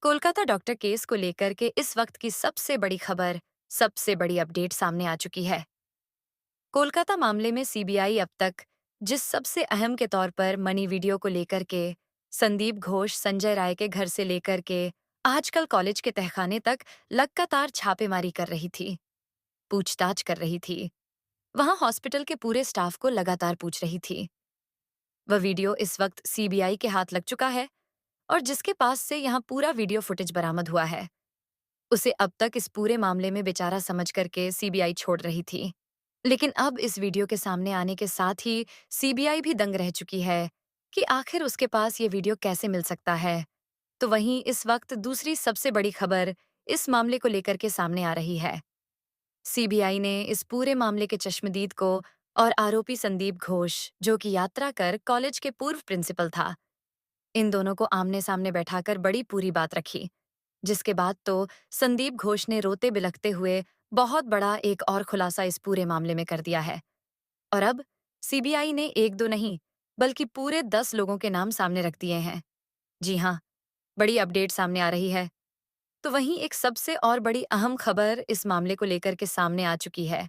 Kolkata doctor case को लेकर के इस वक्त की सबसे बड़ी खबर, सबसे बड़ी अपडेट सामने आ चुकी है। कोलकाता मामले में सीबीआई अब तक जिस सबसे अहम के तौर पर मनी वीडियो को लेकर के संदीप घोष, संजय राय के घर से लेकर के आजकल कॉलेज के तहखाने तक लगातार छापेमारी कर रही थी, पूछताछ कर रही थी। वहां हॉस्पिटल के पूरे स्टाफ को लगातार पूछ रही थी। वह वीडियो इस वक्त सीबीआई के हाथ लग चुका है और जिसके पास से यहाँ पूरा वीडियो फुटेज बरामद हुआ है, उसे अब तक इस पूरे मामले में बेचारा समझ करके सीबीआई छोड़ रही थी। लेकिन अब इस वीडियो के सामने आने के साथ ही सीबीआई भी दंग रह चुकी है कि आखिर उसके पास ये वीडियो कैसे मिल सकता है। तो वहीं इस वक्त दूसरी सबसे बड़ी खबर इस मामले को लेकर के सामने आ रही है। सीबीआई ने इस पूरे मामले के चश्मदीद को और आरोपी संदीप घोष, जो कि यात्रा कर कॉलेज के पूर्व प्रिंसिपल था, इन दोनों को आमने सामने बैठाकर बड़ी पूरी बात रखी। जिसके बाद तो संदीप घोष ने रोते बिलखते हुए बहुत बड़ा एक और खुलासा इस पूरे मामले में कर दिया है। और अब सीबीआई ने एक दो नहीं बल्कि पूरे 10 लोगों के नाम सामने रख दिए हैं। जी हाँ, बड़ी अपडेट सामने आ रही है। तो वहीं एक सबसे और बड़ी अहम खबर इस मामले को लेकर के सामने आ चुकी है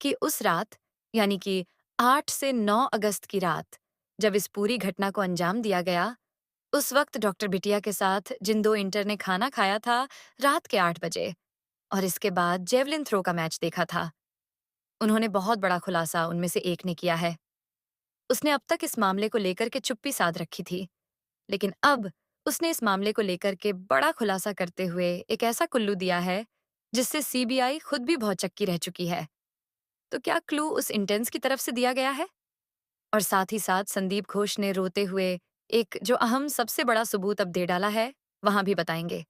कि उस रात, यानी कि 8 से 9 अगस्त की रात, जब इस पूरी घटना को अंजाम दिया गया, उस वक्त डॉक्टर बिटिया के साथ जिन दो इंटर ने खाना खाया था रात के 8 बजे और इसके बाद जेवलिन थ्रो का मैच देखा था, उन्होंने बहुत बड़ा खुलासा उनमें से एक ने किया है। उसने अब तक इस मामले को लेकर के चुप्पी साध रखी थी, लेकिन अब उसने इस मामले को लेकर के बड़ा खुलासा करते हुए एक ऐसा कुल्लू दिया है जिससे सीबीआई खुद भी बहुत चक्की रह चुकी है। तो क्या क्लू उस इंटेंस की तरफ से दिया गया है? और साथ ही साथ संदीप घोष ने रोते हुए एक जो अहम सबसे बड़ा सबूत अब दे डाला है, वहां भी बताएंगे।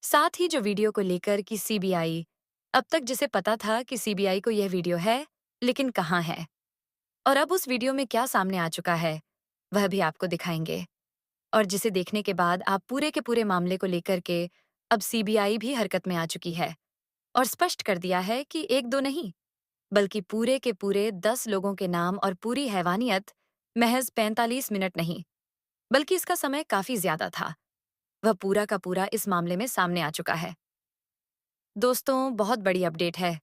साथ ही जो वीडियो को लेकर कि सीबीआई अब तक जिसे पता था कि सीबीआई को यह वीडियो है, लेकिन कहाँ है और अब उस वीडियो में क्या सामने आ चुका है, वह भी आपको दिखाएंगे। और जिसे देखने के बाद आप पूरे के पूरे मामले को लेकर के अब सीबीआई भी हरकत में आ चुकी है और स्पष्ट कर दिया है कि एक दो नहीं बल्कि पूरे के पूरे 10 लोगों के नाम और पूरी हैवानियत महज 45 मिनट नहीं, बल्कि इसका समय काफी ज्यादा था, वह पूरा का पूरा इस मामले में सामने आ चुका है। दोस्तों, बहुत बड़ी अपडेट है।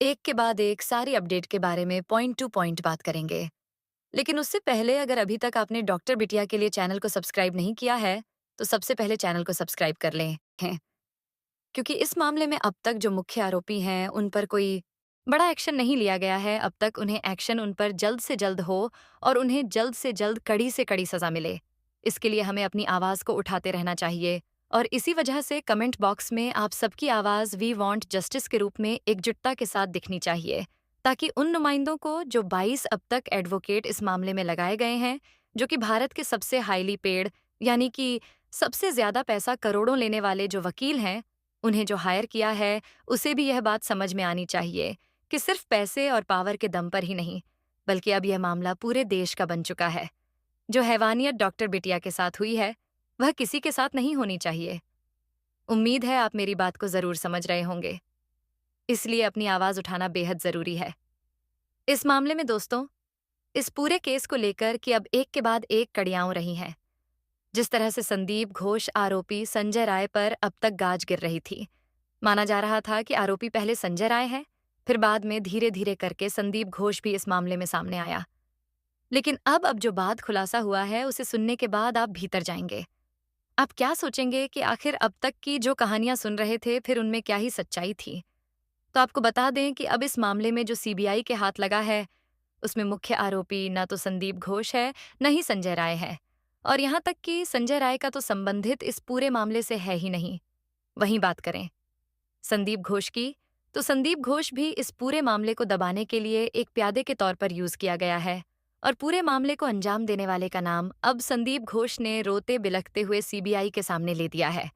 एक के बाद एक सारी अपडेट के बारे में पॉइंट टू पॉइंट बात करेंगे। लेकिन उससे पहले अगर अभी तक आपने डॉक्टर बिटिया के लिए चैनल को सब्सक्राइब नहीं किया है, तो सबसे पहले चैनल को सब्सक्राइब कर लें हैं। क्योंकि इस मामले में अब तक जो मुख्य आरोपी हैं, उन पर कोई बड़ा एक्शन नहीं लिया गया है। अब तक उन्हें एक्शन उन पर जल्द से जल्द हो और उन्हें जल्द से जल्द कड़ी से कड़ी सजा मिले। इसके लिए हमें अपनी आवाज़ को उठाते रहना चाहिए और इसी वजह से कमेंट बॉक्स में आप सबकी आवाज़ वी वांट जस्टिस के रूप में एकजुटता के साथ दिखनी चाहिए, ताकि उन नुमाइंदों को जो 22 अब तक एडवोकेट इस मामले में लगाए गए हैं, जो कि भारत के सबसे हाईली पेड, यानी कि सबसे ज्यादा पैसा करोड़ों लेने वाले जो वकील हैं, उन्हें जो हायर किया है, उसे भी यह बात समझ में आनी चाहिए कि सिर्फ पैसे और पावर के दम पर ही नहीं, बल्कि अब यह मामला पूरे देश का बन चुका है। जो हैवानियत डॉक्टर बिटिया के साथ हुई है, वह किसी के साथ नहीं होनी चाहिए। उम्मीद है आप मेरी बात को जरूर समझ रहे होंगे, इसलिए अपनी आवाज उठाना बेहद जरूरी है इस मामले में। दोस्तों, इस पूरे केस को लेकर कि अब एक के बाद एक कड़ियां रही हैं। जिस तरह से संदीप घोष आरोपी संजय राय पर अब तक गाज गिर रही थी, माना जा रहा था कि आरोपी पहले संजय राय है, फिर बाद में धीरे धीरे करके संदीप घोष भी इस मामले में सामने आया। लेकिन अब जो बात खुलासा हुआ है, उसे सुनने के बाद आप भीतर जाएंगे। आप क्या सोचेंगे कि आखिर अब तक की जो कहानियां सुन रहे थे, फिर उनमें क्या ही सच्चाई थी। तो आपको बता दें कि अब इस मामले में जो सीबीआई के हाथ लगा है, उसमें मुख्य आरोपी ना तो संदीप घोष है, न ही संजय राय है। और यहां तक कि संजय राय का तो संबंधित इस पूरे मामले से है ही नहीं। वहीं बात करें संदीप घोष की, तो संदीप घोष भी इस पूरे मामले को दबाने के लिए एक प्यादे के तौर पर यूज किया गया है और पूरे मामले को अंजाम देने वाले का नाम अब संदीप घोष ने रोते बिलखते हुए सीबीआई के सामने ले दिया है।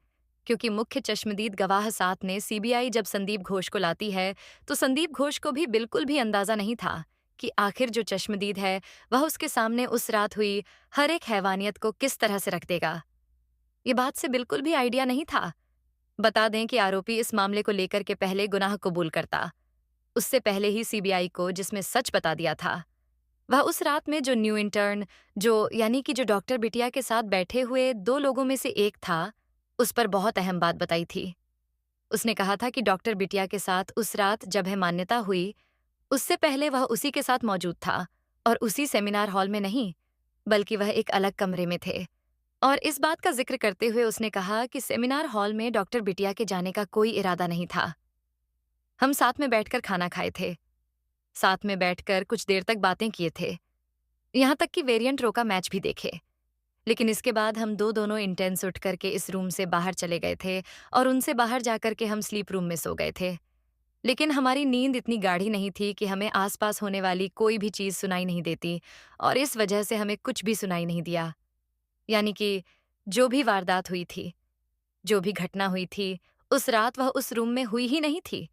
क्योंकि मुख्य चश्मदीद गवाह साथ ने सीबीआई जब संदीप घोष को लाती है, तो संदीप घोष को भी बिल्कुल भी अंदाजा नहीं था कि आखिर जो चश्मदीद है, वह उसके सामने उस रात हुई हर एक हैवानियत को किस तरह से रख देगा। ये बात से बिल्कुल भी आइडिया नहीं था। बता दें कि आरोपी इस मामले को लेकर के पहले गुनाह कबूल करता, उससे पहले ही सीबीआई को जिसमें सच बता दिया था। वह उस रात में जो न्यू इंटर्न, जो यानी कि जो डॉक्टर बिटिया के साथ बैठे हुए दो लोगों में से एक था, उस पर बहुत अहम बात बताई थी। उसने कहा था कि डॉक्टर बिटिया के साथ उस रात जब है मान्यता हुई, उससे पहले वह उसी के साथ मौजूद था और उसी सेमिनार हॉल में नहीं, बल्कि वह एक अलग कमरे में थे। और इस बात का जिक्र करते हुए उसने कहा कि सेमिनार हॉल में डॉक्टर बिटिया के जाने का कोई इरादा नहीं था। हम साथ में बैठकर खाना खाए थे, साथ में बैठकर कुछ देर तक बातें किए थे, यहाँ तक कि वेरिएंट रो का मैच भी देखे। लेकिन इसके बाद हम दोनों इंटेंस उठ करके इस रूम से बाहर चले गए थे और उनसे बाहर जाकर के हम स्लीप रूम में सो गए थे। लेकिन हमारी नींद इतनी गाढ़ी नहीं थी कि हमें आसपास होने वाली कोई भी चीज़ सुनाई नहीं देती और इस वजह से हमें कुछ भी सुनाई नहीं दिया। यानी कि जो भी वारदात हुई थी, जो भी घटना हुई थी, उस रात वह उस रूम में हुई ही नहीं थी।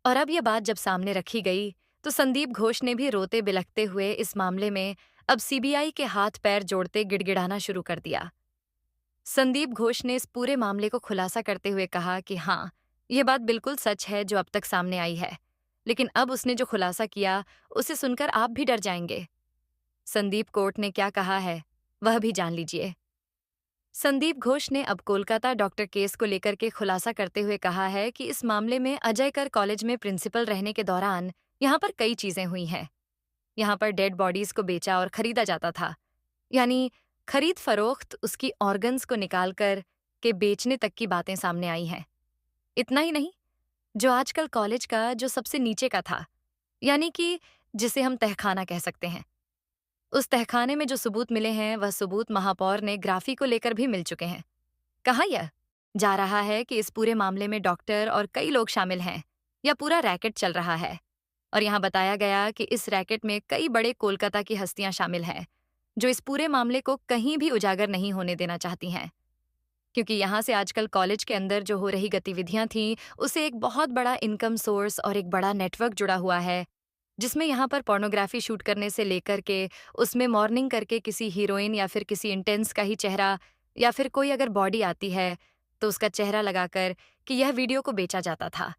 और अब यह बात जब सामने रखी गई, तो संदीप घोष ने भी रोते बिलखते हुए इस मामले में अब सीबीआई के हाथ पैर जोड़ते गिड़गिड़ाना शुरू कर दिया। संदीप घोष ने इस पूरे मामले को खुलासा करते हुए कहा कि हाँ, यह बात बिल्कुल सच है जो अब तक सामने आई है। लेकिन अब उसने जो खुलासा किया, उसे सुनकर आप भी डर जाएंगे। संदीप कोर्ट ने क्या कहा है, वह भी जान लीजिए। संदीप घोष ने अब कोलकाता डॉक्टर केस को लेकर के खुलासा करते हुए कहा है कि इस मामले में अजय कर कॉलेज में प्रिंसिपल रहने के दौरान यहाँ पर कई चीजें हुई हैं। यहाँ पर डेड बॉडीज को बेचा और खरीदा जाता था, यानी खरीद फरोख्त, उसकी ऑर्गन्स को निकाल कर के बेचने तक की बातें सामने आई हैं। इतना ही नहीं, जो आजकल कॉलेज का जो सबसे नीचे का था, यानी कि जिसे हम तहखाना कह सकते हैं, उस तहखाने में जो सबूत मिले हैं वह सबूत महापौर ने ग्राफी को लेकर भी मिल चुके हैं। कहा यह जा रहा है कि इस पूरे मामले में डॉक्टर और कई लोग शामिल हैं या पूरा रैकेट चल रहा है। और यहाँ बताया गया कि इस रैकेट में कई बड़े कोलकाता की हस्तियां शामिल हैं, जो इस पूरे मामले को कहीं भी उजागर नहीं होने देना चाहती हैं। क्योंकि यहाँ से आजकल कॉलेज के अंदर जो हो रही गतिविधियां थीं, उसे एक बहुत बड़ा इनकम सोर्स और एक बड़ा नेटवर्क जुड़ा हुआ है, जिसमें यहाँ पर पोर्नोग्राफी शूट करने से लेकर के उसमें मॉर्निंग करके किसी हीरोइन या फिर किसी इंटेंस का ही चेहरा, या फिर कोई अगर बॉडी आती है तो उसका चेहरा लगाकर कि यह वीडियो को बेचा जाता था,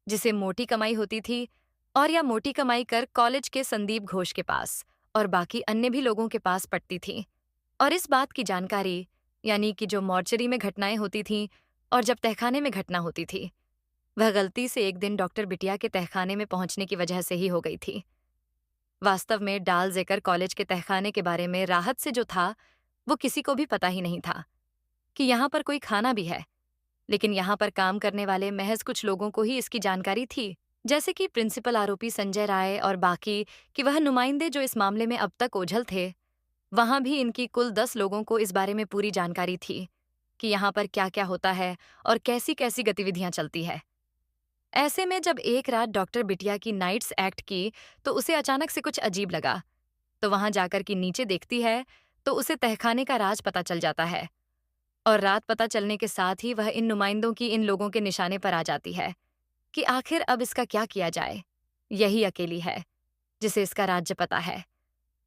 जिसे मोटी कमाई होती थी। और यह मोटी कमाई कर कॉलेज के संदीप घोष के पास और बाकी अन्य भी लोगों के पास पड़ती थी। और इस बात की जानकारी, यानी कि जो मॉर्चरी में घटनाएं होती थीं और जब तहखाने में घटना होती थी, वह गलती से एक दिन डॉक्टर बिटिया के तहखाने में पहुंचने की वजह से ही हो गई थी। वास्तव में डाल जेकर कॉलेज के तहखाने के बारे में राहत से जो था, वो किसी को भी पता ही नहीं था कि यहाँ पर कोई खाना भी है। लेकिन यहाँ पर काम करने वाले महज कुछ लोगों को ही इसकी जानकारी थी, जैसे कि प्रिंसिपल आरोपी संजय राय और बाकी, कि वह नुमाइंदे जो इस मामले में अब तक ओझल थे, वहां भी इनकी कुल 10 लोगों को इस बारे में पूरी जानकारी थी कि यहाँ पर क्या क्या होता है और कैसी कैसी गतिविधियां चलती है। ऐसे में जब एक रात डॉक्टर बिटिया की नाइट्स एक्ट की, तो उसे अचानक से कुछ अजीब लगा। तो वहां जाकर के नीचे देखती है, तो उसे तहखाने का राज पता चल जाता है। और रात पता चलने के साथ ही वह इन नुमाइंदों की इन लोगों के निशाने पर आ जाती है कि आखिर अब इसका क्या किया जाए। यही अकेली है जिसे इसका राज्य पता है,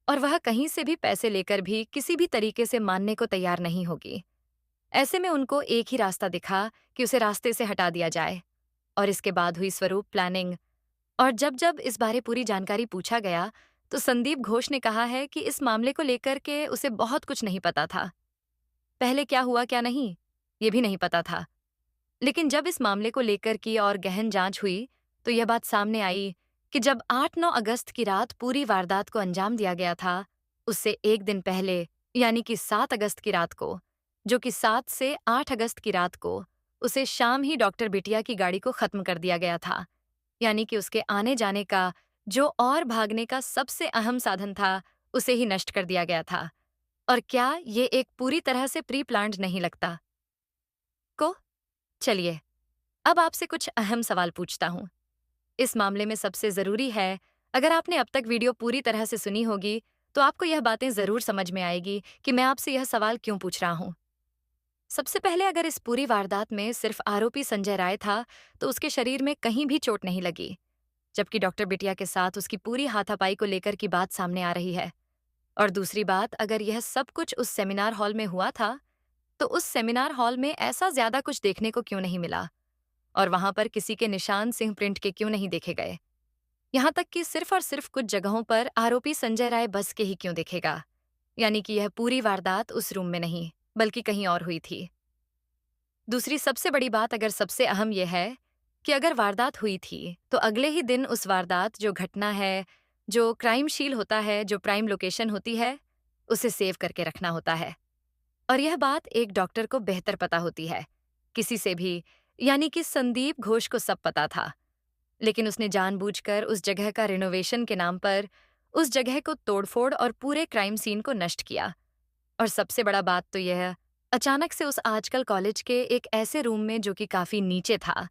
और वह कहीं से भी पैसे लेकर भी किसी भी तरीके से मानने को तैयार नहीं होगी। ऐसे में उनको एक ही रास्ता दिखा कि उसे रास्ते से हटा दिया जाए। और इसके बाद हुई स्वरूप प्लानिंग। और जब जब इस बारे पूरी जानकारी पूछा गया, तो संदीप घोष ने कहा है कि इस मामले को लेकर के उसे बहुत कुछ नहीं पता था। पहले क्या हुआ क्या नहीं, ये भी नहीं पता था। लेकिन जब इस मामले को लेकर की और गहन जांच हुई, तो यह बात सामने आई कि जब 8-9 अगस्त की रात पूरी वारदात को अंजाम दिया गया था, उससे एक दिन पहले, यानी कि 7 अगस्त की रात को, जो कि 7 से 8 अगस्त की रात को, उसे शाम ही डॉक्टर बिटिया की गाड़ी को खत्म कर दिया गया था। यानी कि उसके आने जाने का जो और भागने का सबसे अहम साधन था, उसे ही नष्ट कर दिया गया था। और क्या ये एक पूरी तरह से प्री प्लान्ड नहीं लगता को? चलिए, अब आपसे कुछ अहम सवाल पूछता हूँ। इस मामले में सबसे जरूरी है, अगर आपने अब तक वीडियो पूरी तरह से सुनी होगी, तो आपको यह बातें जरूर समझ में आएगी कि मैं आपसे यह सवाल क्यों पूछ रहा हूँ। सबसे पहले, अगर इस पूरी वारदात में सिर्फ आरोपी संजय राय था, तो उसके शरीर में कहीं भी चोट नहीं लगी, जबकि डॉक्टर बिटिया के साथ उसकी पूरी हाथापाई को लेकर की बात सामने आ रही है। और दूसरी बात, अगर यह सब कुछ उस सेमिनार हॉल में हुआ था, तो उस सेमिनार हॉल में ऐसा ज्यादा कुछ देखने को क्यों नहीं मिला, और वहां पर किसी के निशान सिंह प्रिंट के क्यों नहीं देखे गए। यहाँ तक कि सिर्फ और सिर्फ कुछ जगहों पर आरोपी संजय राय बस के ही क्यों दिखेगा, यानी कि यह पूरी वारदात उस रूम में नहीं बल्कि कहीं और हुई थी। दूसरी सबसे बड़ी बात, अगर सबसे अहम यह है कि अगर वारदात हुई थी, तो अगले ही दिन उस वारदात जो घटना है, जो क्राइम शील होता है, जो प्राइम लोकेशन होती है, उसे सेव करके रखना होता है। और यह बात एक डॉक्टर को बेहतर पता होती है, किसी से भी। यानी कि संदीप घोष को सब पता था, लेकिन उसने जानबूझकर उस जगह का रिनोवेशन के नाम पर उस जगह को तोड़फोड़ और पूरे क्राइम सीन को नष्ट किया। और सबसे बड़ा बात तो यह, अचानक से उस आजकल कॉलेज के एक ऐसे रूम में जो कि काफी नीचे था,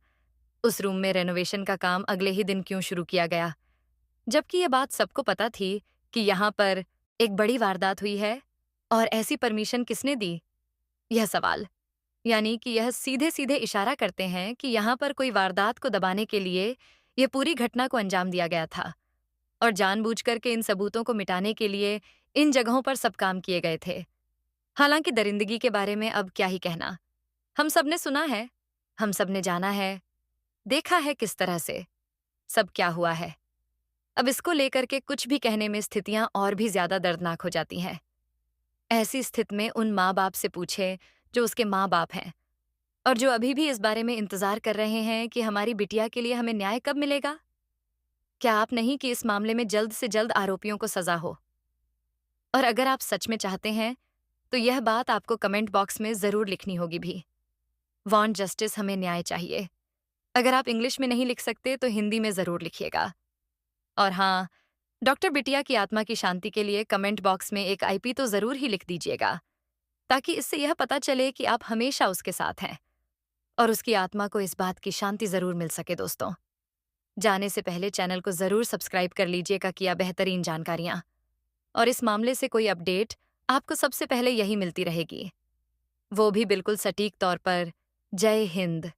उस रूम में रेनोवेशन का काम अगले ही दिन क्यों शुरू किया गया, जबकि यह बात सबको पता थी कि यहाँ पर एक बड़ी वारदात हुई है। और ऐसी परमिशन किसने दी? यह सवाल, यानी कि यह सीधे सीधे इशारा करते हैं कि यहाँ पर कोई वारदात को दबाने के लिए यह पूरी घटना को अंजाम दिया गया था। और जानबूझकर के इन सबूतों को मिटाने के लिए इन जगहों पर सब काम किए गए थे। हालांकि दरिंदगी के बारे में अब क्या ही कहना, हम सब ने सुना है, हम सब ने जाना है, देखा है किस तरह से सब क्या हुआ है। अब इसको लेकर के कुछ भी कहने में स्थितियां और भी ज्यादा दर्दनाक हो जाती हैं। ऐसी स्थिति में उन माँ बाप से पूछे जो उसके माँ बाप हैं, और जो अभी भी इस बारे में इंतजार कर रहे हैं कि हमारी बिटिया के लिए हमें न्याय कब मिलेगा। क्या आप नहीं कि इस मामले में जल्द से जल्द आरोपियों को सजा हो? और अगर आप सच में चाहते हैं, तो यह बात आपको कमेंट बॉक्स में जरूर लिखनी होगी भी। वांट जस्टिस, हमें न्याय चाहिए। अगर आप इंग्लिश में नहीं लिख सकते तो हिंदी में जरूर लिखिएगा। और हाँ, डॉक्टर बिटिया की आत्मा की शांति के लिए कमेंट बॉक्स में एक आईपी तो जरूर ही लिख दीजिएगा, ताकि इससे यह पता चले कि आप हमेशा उसके साथ हैं और उसकी आत्मा को इस बात की शांति जरूर मिल सके। दोस्तों, जाने से पहले चैनल को जरूर सब्सक्राइब कर लीजिएगा कि बेहतरीन जानकारियां और इस मामले से कोई अपडेट आपको सबसे पहले यही मिलती रहेगी, वो भी बिल्कुल सटीक तौर पर। जय हिंद।